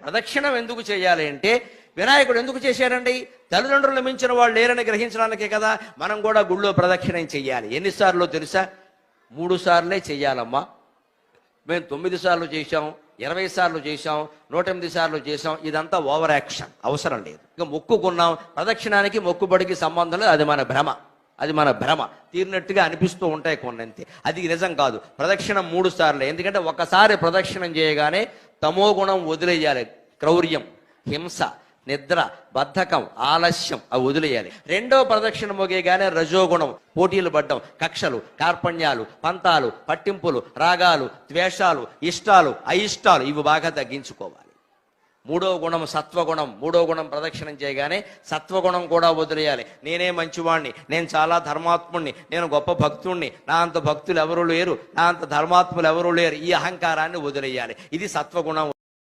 ప్రదక్షిణం ఎందుకు చేయాలి అంటే, వినాయకుడు ఎందుకు చేశారండి? తల్లిదండ్రులు మించిన వాళ్ళు లేరని గ్రహించడానికే కదా మనం కూడా గుళ్ళో ప్రదక్షిణం చెయ్యాలి. ఎన్నిసార్లు తెలుసా? 3 సార్లే చెయ్యాలమ్మా. మేము 9 సార్లు చేశాం, 20 సార్లు చేశాం, 108 సార్లు చేశాం. ఇదంతా ఓవర్ యాక్షన్, అవసరం లేదు. ఇక మొక్కుకున్నాం, ప్రదక్షిణానికి మొక్కుబడికి సంబంధం లేదు. అది మన భ్రమ తీరినట్టుగా అనిపిస్తూ ఉంటాయి కొన్నంతే. అది నిజం కాదు. ప్రదక్షిణం 3 సార్లే. ఎందుకంటే ఒకసారి ప్రదక్షిణం చేయగానే తమో గుణం వదిలేయాలి. క్రౌర్యం, హింస, నిద్ర, బద్ధకం, ఆలస్యం అవి వదిలేయాలి. రెండో ప్రదక్షిణ మోగేగానే రజోగుణం, పోటీలు పడ్డం, కక్షలు, కార్పణ్యాలు, పంతాలు, పట్టింపులు, రాగాలు, ద్వేషాలు, ఇష్టాలు, అయిష్టాలు ఇవి బాగా తగ్గించుకోవాలి. మూడో గుణం సత్వగుణం. మూడో గుణం ప్రదక్షిణం చేయగానే సత్వగుణం కూడా వదిలేయాలి. నేనే మంచివాణ్ణి, నేను చాలా ధర్మాత్ముణ్ణి, నేను గొప్ప భక్తుణ్ణి, నా అంత భక్తులు ఎవరు లేరు, నా అంత ధర్మాత్ములు ఎవరు లేరు, ఈ అహంకారాన్ని వదిలేయాలి. ఇది సత్వగుణం.